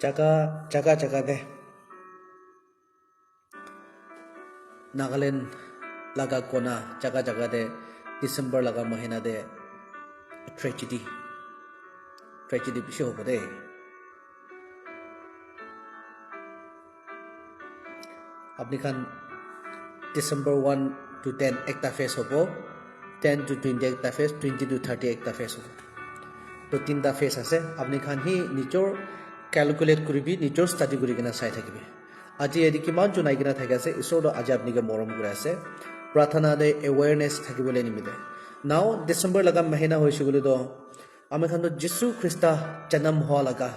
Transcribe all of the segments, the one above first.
jaga deh Nagaland laga kona jaga deh December laga mahina deh tragedy bisa hobo deh apni khan December 1 to 10 ekta phase hobo 10 to 20 ekta phase 20 to 30 ekta phase hobo to tinta phase ase apni khan hi nijor calculate koribi nijor study kori kena sai thakibe aji edi kiman junai kena thake ase isor do aji apni ke morom kore ase prathana de awareness thakibole nimide now December laga mahina hoise gole do ami khan do Jesu Christa janam hoa laga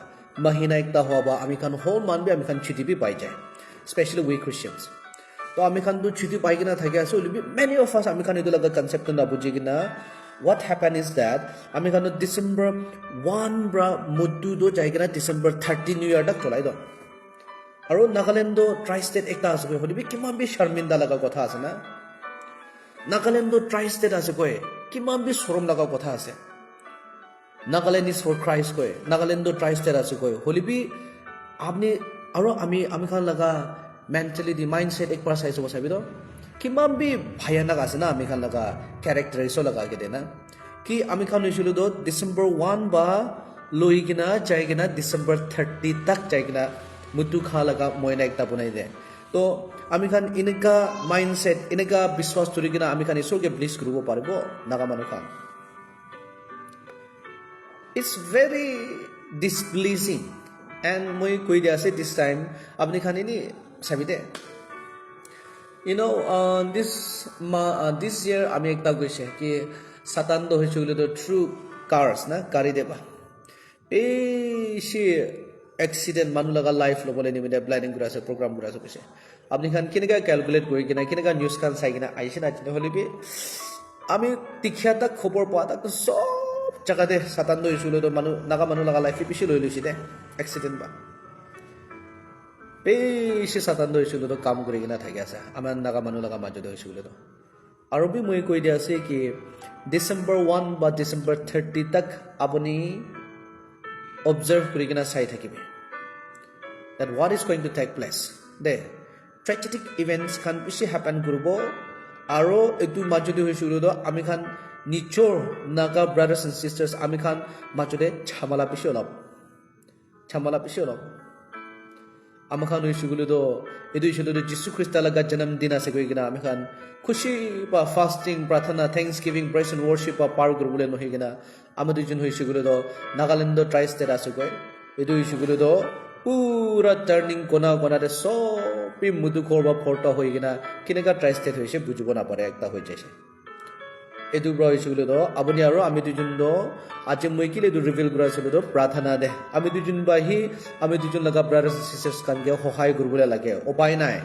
mahina ekta hoa ba ami khan whole man bi ami khan chuti bi pai jai especially we Christians to ami khan do chuti pai kena thake ase many of us ami khan edu laga concept na buji kena what happened is that ami khan December 1 bra muddu do jai kena December 30 new year dak tolai do aro Nagaland do tri state ekta ase koi holibi kiman bi sharminda laga kotha ase na Nagaland do tri state ase koi kiman bi sorom laga kotha ase Nagaland is for Christ koi Nagaland do tri state ase koi holibi apni aro ami khan laga mentality mindset ek par sai so sabi do kiman bi bhayanak ase na ami khan laga character iso laga ke dena ki ami khan hoisulu do December 1 ba loi kina jai kina December 30 tak jai kina mutu kha laga moina ekta bunai de to ami khan ineka mindset ineka biswas turi kina ami khan iso ke bliss kurubo paribo naga manu khan it's very displeasing and moi koi dia ase this time apni khan ini sabide you know this year ami ekta goise ki satan do hoichule do true cars na gari deba she accident manu laga life lobole nimide planning kura ase program kura ase koise apni khan kinega calculate koi kina kinega news kan sai kina aise na chine holibi ami tikhya ta khobor pa ta sob jaga de satan do hoichule do manu laga life pishi loi luisi de accident ba beshi satan do hoichule do kam kori kina thaki ase aman naga manu laga majo de hoichule do aro bi moi koi dia ase ki December 1 ba December 30 tak apuni observe kori kina sai thakibe that what is going to take place there tragic events can bishi happen gurubo aro etu majo de hoichule do ami khan nichor naga brothers and sisters ami khan majo de chamala bishi olab ami khan hoichule do edu hoichule do Jesu Christa laga janam din ase koi kina ami khan khushi ba fasting prathana thanksgiving praise and worship ba par gurubule no higina ami dujun hoichule do Nagaland do tri state ase koi edu hoichule do pura turning kona de sopi mudu korba photo hoigina kinega tri state hoise bujibo na pare ekta hoi jaise edu bra hoichule do abuni aro ami dujun do aje moi kile do reveal kura chule do prathana de ami dujun ba hi ami dujun laga brothers and sisters kan ge hohai gurubule lage opai nai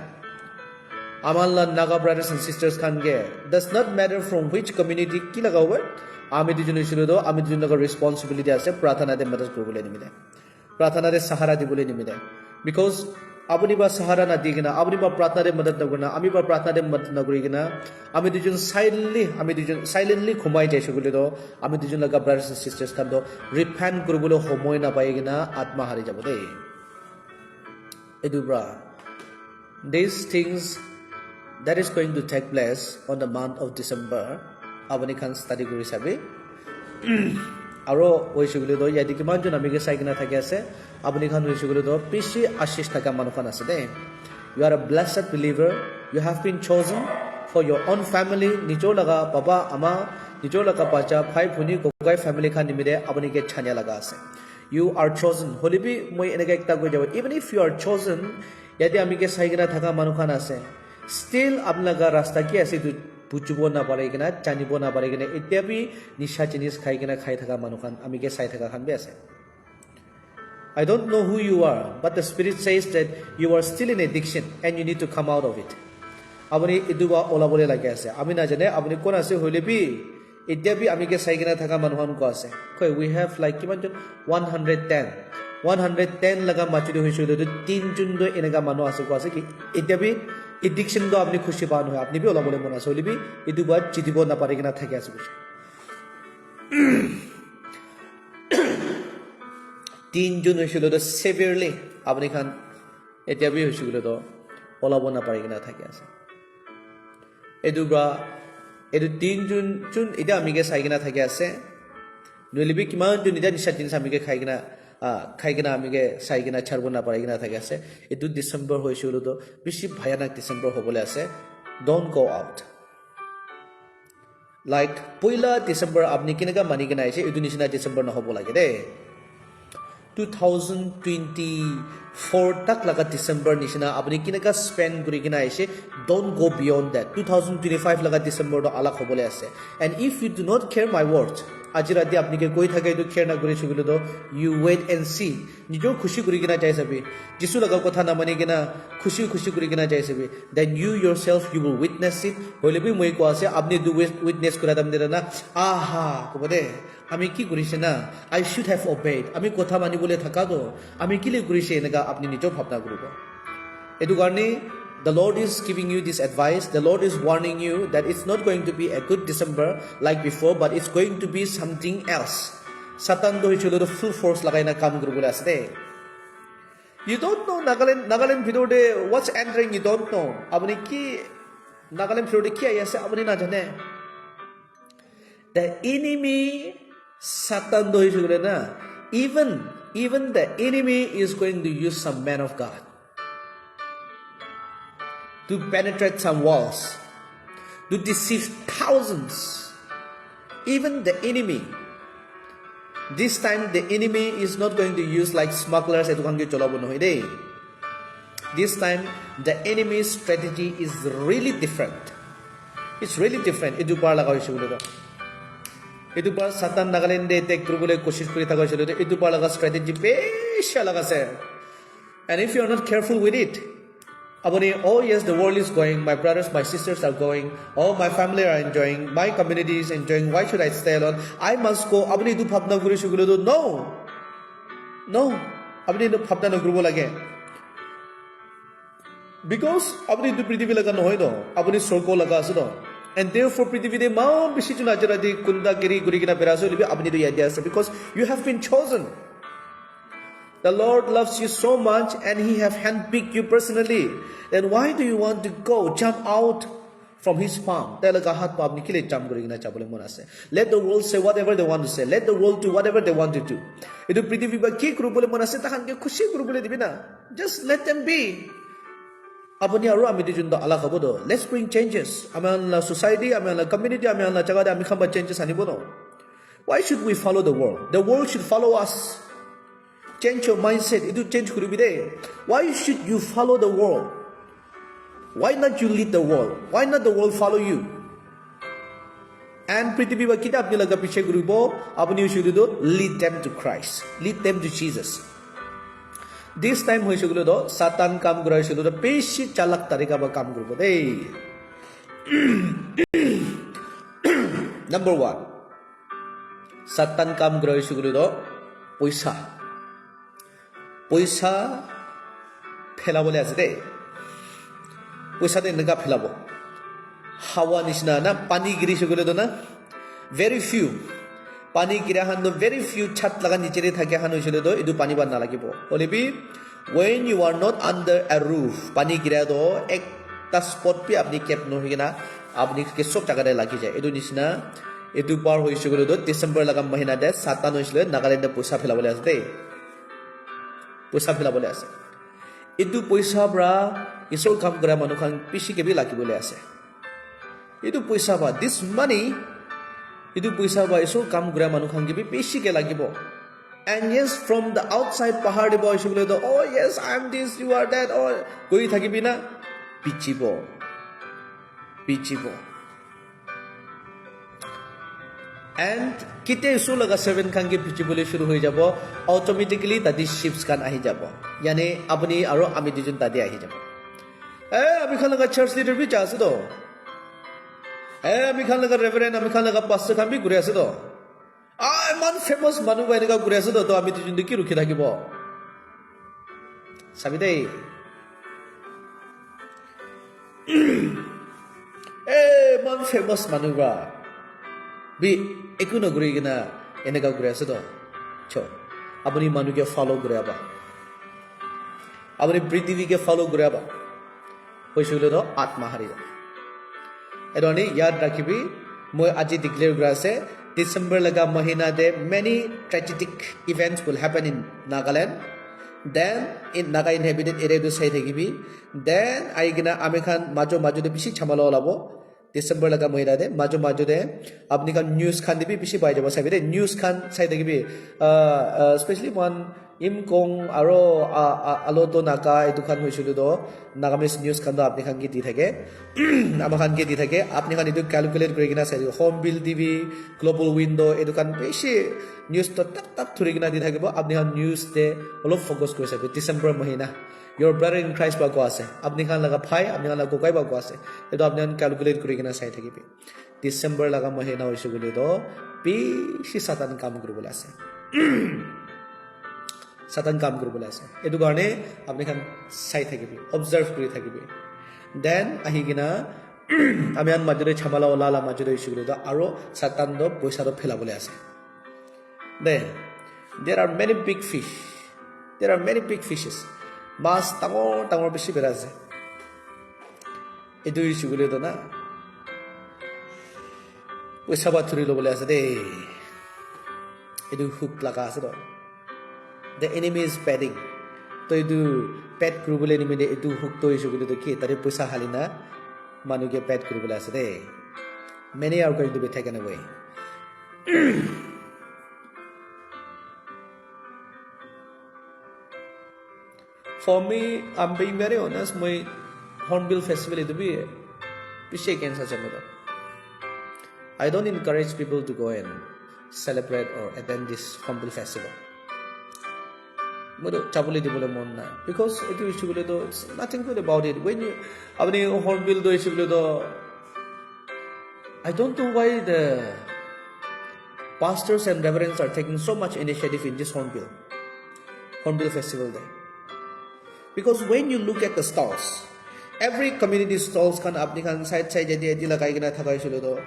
amalla naga brothers and sisters kan ge does not matter from which community ki laga hobe ami dujun hoichule do ami dujun laga responsibility ase prathana de madad gurubule nimide prathana de sahara dibole nimide because abuni ba sahara na digina abuni ba prathana de madad naguna ami ba prathana de madad nagurigina ami dujun silently khumai jaise gule do ami dujun laga brothers and sisters kan do repent kurubole homoy na paigina atma hari jabo de edubra these things that is going to take place on the month of December abuni kan study kori sabe aro hoisugule do yadi kiman jon ami ge sai kina thake ase apuni khan hoisugule do pishi ashish thaka manu khan ase de you are a blessed believer you have been chosen for your own family nijor laga baba ama nijor laga bacha bhai bhuni gogai family khan nimide apuni ge chhanya laga ase you are chosen holibi moi enega ekta goi jabo even if you are chosen yadi ami ge sai kina thaka manu khan ase still apnaga rasta ki ase bujibo na pare kina chanibo na pare kina etia bi nisha jinis khai kina khai thaka manu khan ami ge sai thaka khan be ase I don't know who you are but the spirit says that you are still in addiction and you need to come out of it apni eduba ola bole lage ase ami na jane apni kon ase hoile bi etia bi ami ge sai kina thaka manu khan ko ase koi we have like kiman 110 laga machudi hoisule do 3 jun do enega manu ase ko ase ki etia bi addiction do apni khushi pa no apni bi ola bole mona soli bi edu ba chitibo na pare kina thake ase 3 June হৈছিল তো severely আপনি খান এতিয়া B হৈছিল তো ওলাব না পাৰি কিনা থাকি আছে এদু ব্ৰা এদু 3 জুন এটা আমিকে চাই কিনা থাকি আছে নলিবি কিমান জুন এটা নিশা দিন আমিকে খাই কিনা আমিকে চাই কিনা ছাড়ব না পাৰি কিনা থাকি আছে এদু ডিসেম্বৰ হৈছিল তো বেছি ভয়ানক ডিসেম্বৰ হ'বলৈ আছে don't go out like পইলা ডিসেম্বৰ আপনি কিনেকা মানি কিনা আইছে এদু নিচিনা ডিসেম্বৰ নহব লাগে দে 2024 tak laga December nishina apni kinaka spend guri kina aise don't go beyond that 2025 laga December do alak hobole ase and if you do not care my words ajirati apni ke koi thake to care na guri sugilo do you wait and see nijor khushi guri kina jai sabi jisu laga kotha na mani kina khushi guri kina jai sabi then you yourself you will witness it hole bi moi ko ase apni do witness kora dam dira na aha ko bode আমি কি কৰিছে না I should have obeyed আমি কথা মানিবলে থাকা তো আমি কিলে কৰিছে এনেকা আপনি নিজে ভাবনা কৰিব এটো কাৰণে the Lord is giving you this advice the Lord is warning you that it's not going to be a good December like before but it's going to be something else Satan do হিচলো full force লাগাই না কাম কৰিবলৈ আছে দে you don't know Nagaland ভিতৰতে what's entering you don't know আপুনি কি Nagaland ভিতৰতে কি আই আছে আপুনি না জানে the enemy Satan do na even the enemy is going to use some man of God to penetrate some walls to deceive thousands even the enemy this time the enemy is not going to use like smugglers this time the enemy's strategy is really different it's really different edu par laga hoise bole etu par Satan Nagaland attack kuribole koshish kori thaka hoisile etu par laga strategy besha lagase and if you are not careful with it apuni oh yes the world is going my brothers my sisters are going oh my family are enjoying my community is enjoying why should I stay alone I must go apuni etu bhabna kori sugilo no apuni etu bhabna nagrubo lage because apuni etu prithivi laga nohoy no apuni sorgo laga asu no and therefore prithivide ma bishi chuna jaradi kunda giri guri kina peraso libi apni do yadi ase because you have been chosen the Lord loves you so much and he have handpicked you personally then why do you want to go jump out from his palm telaga hat pa apni kile jump guri kina chabole mon ase let the world say whatever they want to say let the world do whatever they want to do edu prithivi ba ki kurubole mon ase tahan ke khushi kurubole dibi na just let them be apuni aru ami dijun da ala khabo do let's bring changes amala society amala community amala jaga da ami khamba changes anibo no why should we follow the world should follow us change your mindset itu change kuri bide why should you follow the world why not you lead the world why not the world follow you and prithivi ba kita apni laga piche guribo apni should do lead them to Christ lead them to Jesus this time hoisigulo do Satan kam guraisilo do beshi chalak tarika ba kam gurbo dei number 1 Satan kam guraisigulo do poisa phelabole ase dei poisa de naga phelabo hawa nishna na pani girisigulo do na very few pani gira han no very few chat laga niche re thake han hoisile do edu pani ban na lagibo olibi when you are not under a roof pani gira do ekta spot pi apni cap no higina apni ke sob jaga re lagi jay edu nishna edu par hoisile do December laga mahina de Satan hoisile Nagaland de poisa phelabole ase dei poisa phelabole ase edu poisa bra isol kam kora manu khan pishi ke bi lagibole ase edu poisa ba this money edu poisa ba iso kam kora manu khan ke bi beshi ke lagibo and yes from the outside pahar de boy shugule do oh yes I am this you are that or koi thakibi na pichibo and kite iso laga 7 khan ke pichibole shuru hoi jabo automatically tadi ships kan ahi jabo yani apni aro ami dijun tadi ahi jabo ami khan laga church leader bi ja ase do ami khan laga reverend ami khan laga pastor khan bi gure ase do man famous manu ba eneka gure ase do to ami tijun ki rukhi thakibo sabi dei man famous manu ba bi ekuno gure gina eneka gure ase do cho আপুনি মানুহকে ফলো কৰাবা আপুনি পৃথিৱীকে ফলো কৰাবা কৈছিলে তো আত্মহাৰিব এৰণি ইয়াদ ৰাখিবি মই আজি declare কৰা আছে ডিসেম্বৰ লগা মহিনাতে many tragic events will happen in Nagaland then in Naga inhabited area to say থাকিবি then আইগিনা আমি খান মাজতে বেছি ছামালা ওলাব ডিসেম্বৰ লগা মহিনাতে মাজতে আপনি খান নিউজ খান দিবি বেছি পাই যাব চাবি দে নিউজ খান চাই থাকিবি স্পেশালি ওয়ান ইমকং আৰু আলোতো নাকা এইটো খান হৈছিল তো নাগামিজ নিউজ খান আপনি খান কি দি থাকে আমাৰ খান কি দি থাকে আপনি খান এইটো ক্যালকুলেট কৰি কিনা চাই হোম বিল টিভি গ্লোবাল উইন্ডো এইটো খান বেছি নিউজ তো তাক ধৰি কিনা দি থাকিব আপনি খান নিউজ তে অলপ ফোকাস কৰি চাবি December মহিনা your brother in Christ ba ko ase apni khan laga bhai apni khan laga kokai ba ko ase eto apni khan calculate kuri kina sai thakibi December laga mahina hoise gole to beshi satan kam koribole ase satan kam koribole ase etu garne apni khan sai thakibi observe kuri thakibi then ahi kina ami an majore chamala olala majore hoise gole to aro satan do poisa do phelabole ase then there are many big fishes মাছ ডাঙৰ বেছি বেৰা আছে এইটো issue গলে তো না পইচা বাথুৰি ল'বলৈ আছে দেই এইটো হুক লগা আছে তো দ্য এনিমি ইজ পেডিং তো এইটো পেড কৰিবলৈ নিমিলে এইটো হুকটো ইছ্যু গলে তো কি তাৰে পইচা হালি না মানুহকে পেড কৰিবলৈ আছে দেই many R going to be taken away For me, I'm being very honest, my Hornbill Festival is to be against such a matter. I don't encourage people to go and celebrate or attend this Hornbill Festival. Because it's nothing good about it. When you Hornbill I don't know why the pastors and reverends are taking so much initiative in this Hornbill Festival Day. Because when you look at the stalls, every community stalls kan apni kan side jadi lagai kena thakai silo to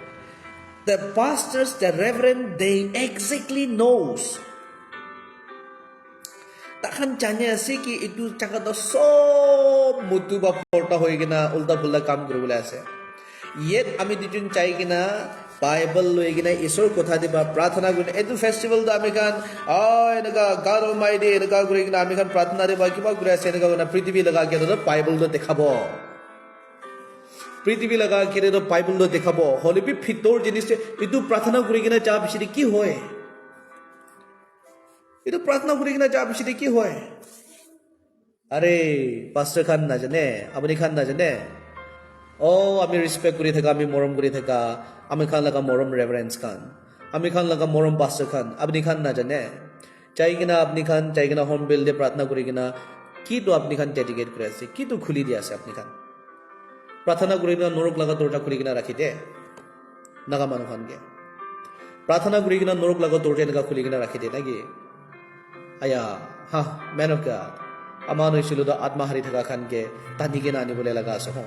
the pastors, the reverend, they exactly knows takhan janya ase ki itu jaga to sob mutu ba porta hoi kena ulta phulta kam koribole ase yet ami dijun chai kena Bible loi kena isor kotha diba prarthana kori etu festival da ami kan enaka God Almighty enaka kori kena ami kan prarthana diba kiba kori ase enaka na prithivi laga ke to Bible do dekhabo prithivi laga ke to Bible do dekhabo hole bi phitor jinis etu prarthana kori kena ja bishiri ki hoy etu prarthana kori kena ja bishiri ki hoy are pastor khan na jane apni khan na jane আমি respect করি থাকা আমি মরম করি থাকা আমি খান লাগা মরম reverence খান আমি খান লাগা মরম পাস্টার খান আপনি খান না জানে চাই কিনা আপনি খান চাই কিনা হর্নবিল দিয়ে প্রার্থনা করি কিনা কি তো আপনি খান ডেডিকেট করে আছে কি তো খুলি দিয়ে আছে আপনি খান প্রার্থনা করি কিনা নরক লাগা দরজা খুলি কিনা রাখি দে নাগা মানুষ খানকে প্রার্থনা করি কিনা নরক লাগা দরজা এনেকা খুলি কিনা রাখি দে নাকি আয়া হা মেন অফ গড আমার হয়েছিল তো আত্মহারি থাকা খানকে টানি কিনা আনিবলৈ লাগা আছে হ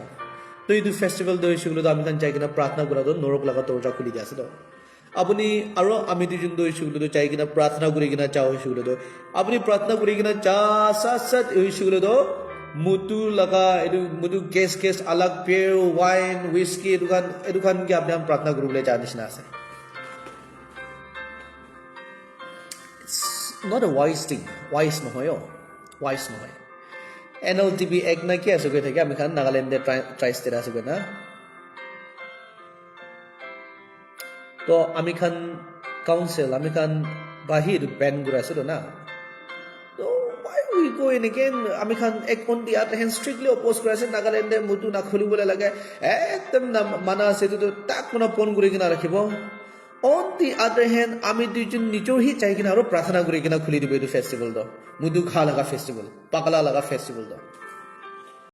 তো এই ফেস্টিভেল তো হয়েছিল তো আমি খান চাই কিনা প্রার্থনা করা তো নরক লাগা দরজা খুলি দিয়ে আছে তো আপনি আরো আমি দুজন তো হয়েছিল তো চাই কিনা প্রার্থনা করি কিনা চা হয়েছিল তো আপনি প্রার্থনা করি কিনা চা সাথ হয়েছিল তো মুতু লাগা এইটো মুতু গেছ আলাগ বিয়ার ওয়াইন হুইস্কি এইটো খান কি আপনি প্রার্থনা কৰিবলৈ যা নিচিনা আছে ইটস নট এ ওয়াইজ নহয় ওয়াইজ নহয় NLTB এক না কি আছে গৈ থাকে আমি খান নাগালেণ্ডে ট্রাইস্টেট আছে গৈ না তো আমি খান কাউন্সিল আমি খান বাহিৰ বেন গুৰা আছে না তো why we go in again আমি খান এক on the other hand strictly oppose কৰি আছে নাগালেণ্ডে মুতু না খুলিবলৈ লাগে একদম না মানা আছে তো তাক কোনা পন কৰি কিনা ৰাখিব on the other hand আমি দুজন নিজৰ হি চাই কিনা আৰু প্ৰাৰ্থনা কৰি কিনা খুলি দিব এইটো ফেষ্টিভেল দ মুদু খা লগা ফেষ্টিভেল পাগলা লগা ফেষ্টিভেল দ